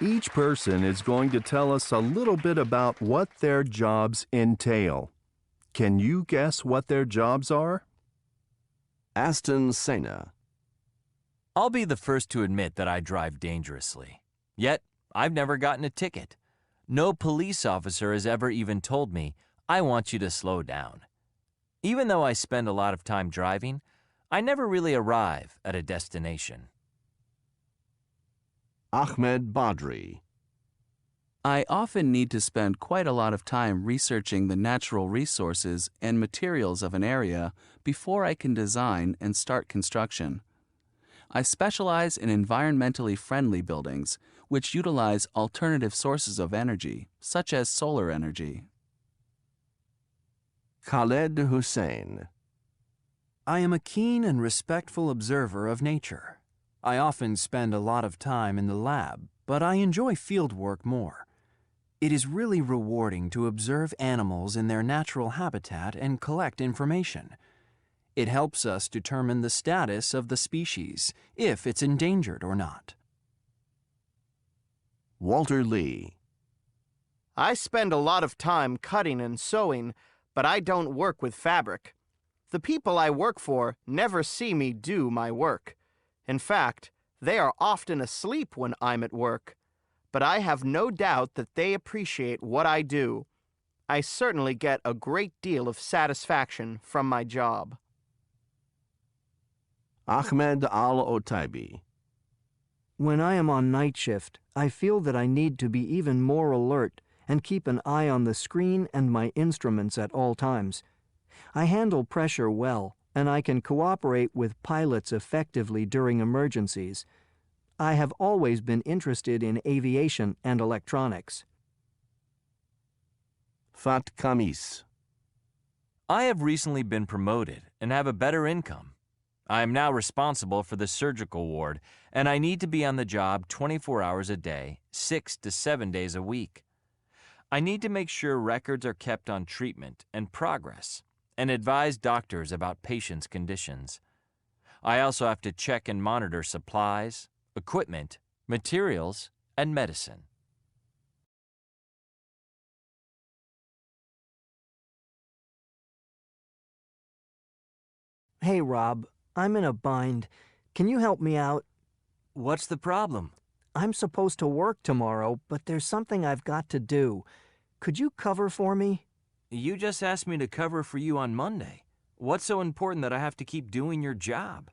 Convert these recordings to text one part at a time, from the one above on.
Each person is going to tell us a little bit about what their jobs entail. Can you guess what their jobs are? ثاني. I'll be the first to admit that I drive dangerously. Yet, I've never gotten a ticket. No police officer has ever even told me, "I want you to slow down." Even though I spend a lot of time driving, I never really arrive at a destination. Ahmed Badri. I often need to spend quite a lot of time researching the natural resources and materials of an area before I can design and start construction. I specialize in environmentally friendly buildings, which utilize alternative sources of energy, such as solar energy. Khaled Hussein. I am a keen and respectful observer of nature. I often spend a lot of time in the lab, but I enjoy field work more. It is really rewarding to observe animals in their natural habitat and collect information. It helps us determine the status of the species, if it's endangered or not. Walter Lee. I spend a lot of time cutting and sewing, but I don't work with fabric. The people I work for never see me do my work. In fact, they are often asleep when I'm at work. But I have no doubt that they appreciate what I do. I certainly get a great deal of satisfaction from my job. Ahmed Al-Otaibi. When I am on night shift, I feel that I need to be even more alert and keep an eye on the screen and my instruments at all times. I handle pressure well, and I can cooperate with pilots effectively during emergencies. I have always been interested in aviation and electronics. Fat Khamis. I have recently been promoted and have a better income. I am now responsible for the surgical ward, and I need to be on the job 24 hours a day, 6 to 7 days a week. I need to make sure records are kept on treatment and progress, and advise doctors about patients' conditions. I also have to check and monitor supplies, equipment, materials, and medicine. Hey, Rob, I'm in a bind. Can you help me out? What's the problem? I'm supposed to work tomorrow, but there's something I've got to do. Could you cover for me? You just asked me to cover for you on Monday. What's so important that I have to keep doing your job?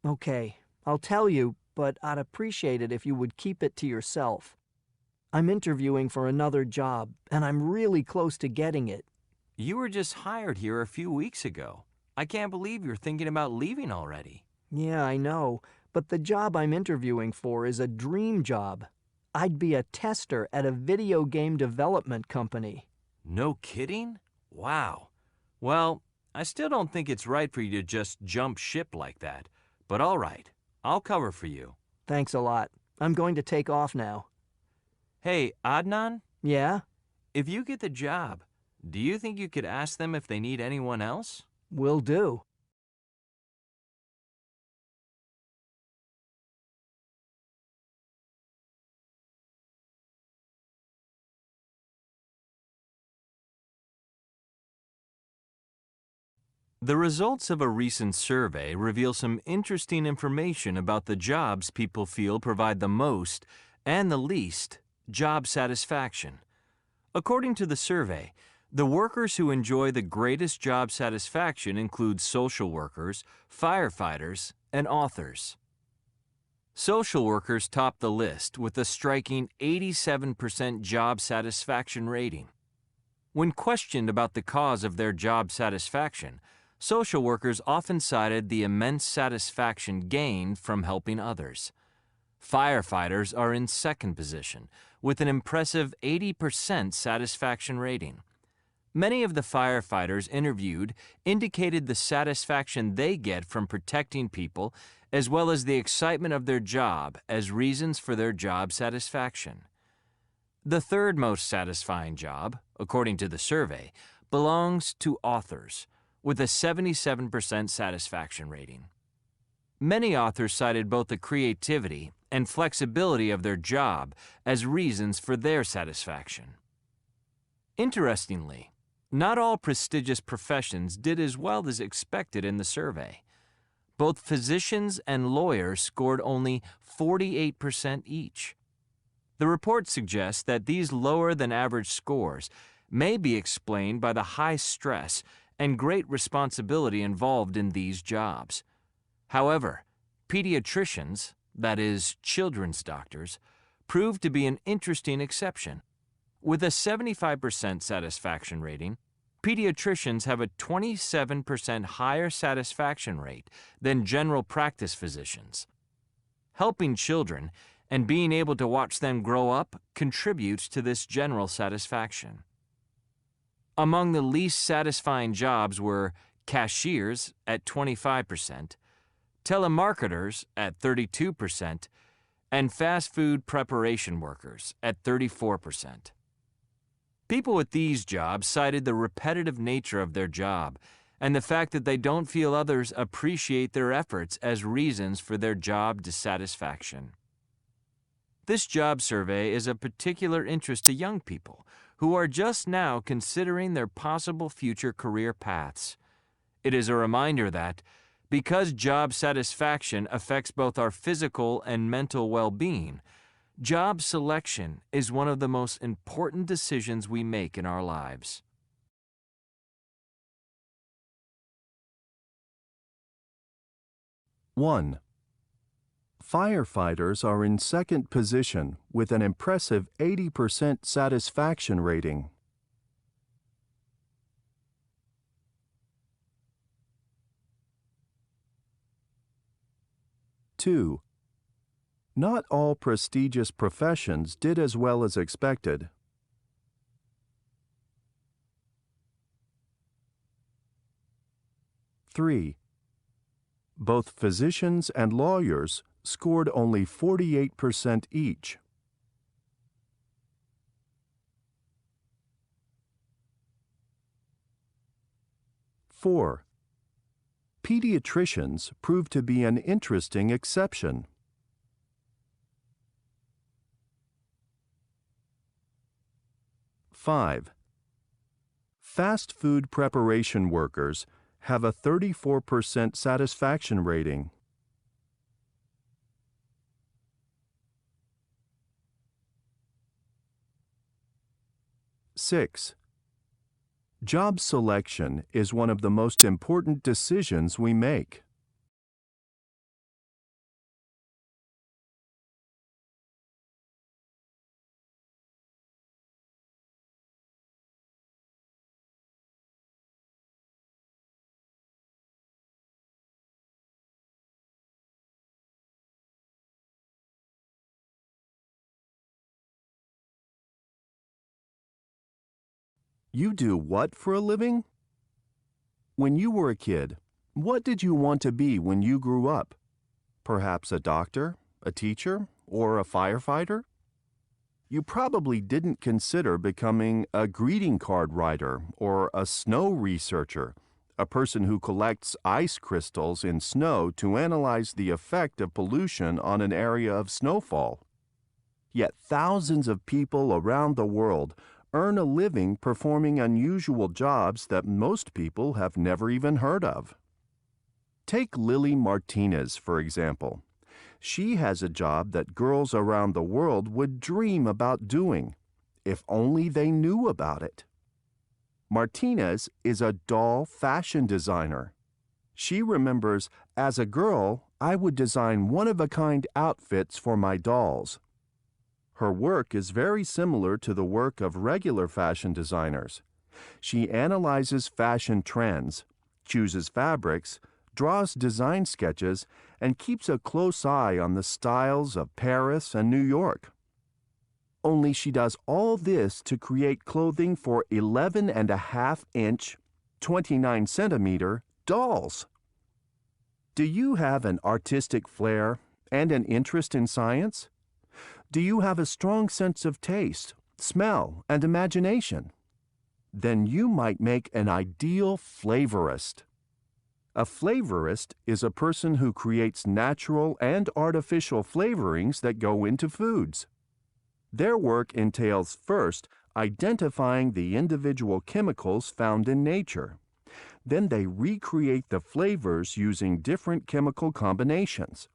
Okay, I'll tell you, but I'd appreciate it if you would keep it to yourself. I'm interviewing for another job, and I'm really close to getting it. You were just hired here a few weeks ago. I can't believe you're thinking about leaving already. Yeah, I know, but the job I'm interviewing for is a dream job. I'd be a tester at a video game development company. No kidding? Wow. Well, I still don't think it's right for you to just jump ship like that. But all right, I'll cover for you. Thanks a lot. I'm going to take off now. Hey, Adnan? Yeah? If you get the job, do you think you could ask them if they need anyone else? Will do. The results of a recent survey reveal some interesting information about the jobs people feel provide the most and the least job satisfaction. According to the survey, the workers who enjoy the greatest job satisfaction include social workers, firefighters, and authors. Social workers top the list with a striking 87% job satisfaction rating. When questioned about the cause of their job satisfaction, social workers often cited the immense satisfaction gained from helping others. Firefighters are in second position, with an impressive 80% satisfaction rating. Many of the firefighters interviewed indicated the satisfaction they get from protecting people, as well as the excitement of their job as reasons for their job satisfaction. The third most satisfying job, according to the survey, belongs to authors, with a 77% satisfaction rating. Many authors cited both the creativity and flexibility of their job as reasons for their satisfaction. Interestingly, not all prestigious professions did as well as expected in the survey. Both physicians and lawyers scored only 48% each. The report suggests that these lower-than-average scores may be explained by the high stress and great responsibility involved in these jobs. However, pediatricians, that is, children's doctors, proved to be an interesting exception. With a 75% satisfaction rating, pediatricians have a 27% higher satisfaction rate than general practice physicians. Helping children and being able to watch them grow up contributes to this general satisfaction. Among the least satisfying jobs were cashiers at 25%, telemarketers at 32%, and fast food preparation workers at 34%. People with these jobs cited the repetitive nature of their job and the fact that they don't feel others appreciate their efforts as reasons for their job dissatisfaction. This job survey is of particular interest to young people who are just now considering their possible future career paths. It is a reminder that, because job satisfaction affects both our physical and mental well-being, job selection is one of the most important decisions we make in our lives. One. Firefighters are in second position with an impressive 80% satisfaction rating. 2. Not all prestigious professions did as well as expected. 3. Both physicians and lawyers scored only 48% each. 4. Pediatricians proved to be an interesting exception. 5. Fast food preparation workers have a 34% satisfaction rating. 6. Job selection is one of the most important decisions we make. You do what for a living? When you were a kid, what did you want to be when you grew up? Perhaps a doctor, a teacher, or a firefighter? You probably didn't consider becoming a greeting card writer or a snow researcher, a person who collects ice crystals in snow to analyze the effect of pollution on an area of snowfall. Yet thousands of people around the world earn a living performing unusual jobs that most people have never even heard of. Take Lily Martinez, for example. She has a job that girls around the world would dream about doing, if only they knew about it. Martinez is a doll fashion designer. She remembers, as a girl, I would design one-of-a-kind outfits for my dolls. Her work is very similar to the work of regular fashion designers. She analyzes fashion trends, chooses fabrics, draws design sketches, and keeps a close eye on the styles of Paris and New York. Only she does all this to create clothing for 11.5-inch, 29-centimeter dolls. Do you have an artistic flair and an interest in science? Do you have a strong sense of taste, smell, and imagination? Then you might make an ideal flavorist. A flavorist is a person who creates natural and artificial flavorings that go into foods. Their work entails first identifying the individual chemicals found in nature. Then they recreate the flavors using different chemical combinations.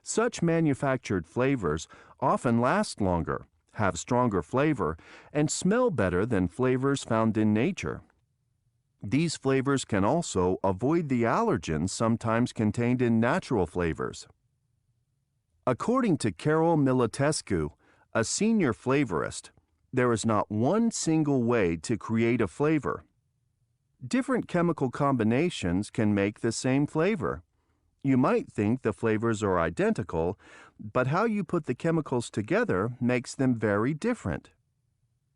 Such manufactured flavors often last longer, have stronger flavor, and smell better than flavors found in nature. These flavors can also avoid the allergens sometimes contained in natural flavors. According to Carol Militescu, a senior flavorist, there is not one single way to create a flavor. Different chemical combinations can make the same flavor. You might think the flavors are identical, but how you put the chemicals together makes them very different.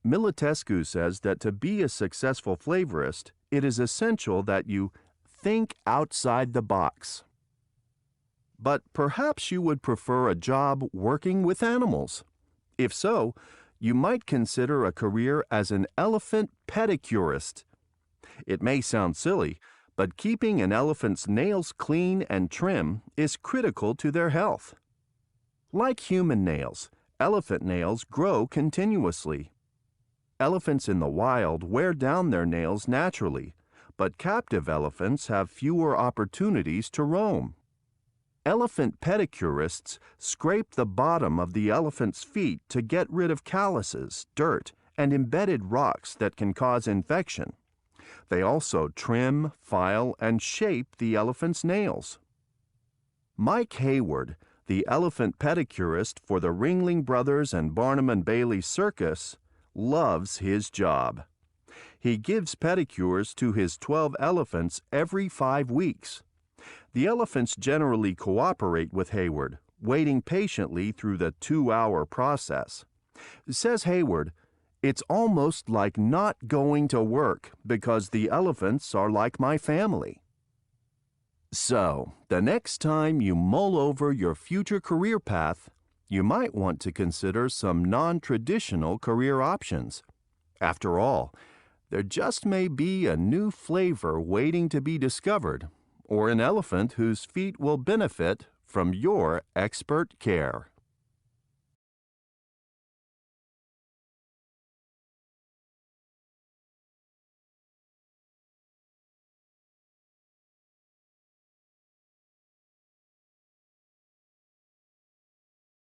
Militescu says that to be a successful flavorist, it is essential that you think outside the box. But perhaps you would prefer a job working with animals. If so, you might consider a career as an elephant pedicurist. It may sound silly, but keeping an elephant's nails clean and trim is critical to their health. Like human nails, elephant nails grow continuously. Elephants in the wild wear down their nails naturally, but captive elephants have fewer opportunities to roam. Elephant pedicurists scrape the bottom of the elephant's feet to get rid of calluses, dirt, and embedded rocks that can cause infection. They also trim, file, and shape the elephant's nails. Mike Hayward, the elephant pedicurist for the Ringling Brothers and Barnum and Bailey Circus, loves his job. He gives pedicures to his 12 elephants every 5 weeks. The elephants generally cooperate with Hayward, waiting patiently through the 2-hour process. Says Hayward, "It's almost like not going to work because the elephants are like my family." So, the next time you mull over your future career path, you might want to consider some non-traditional career options. After all, there just may be a new flavor waiting to be discovered, or an elephant whose feet will benefit from your expert care.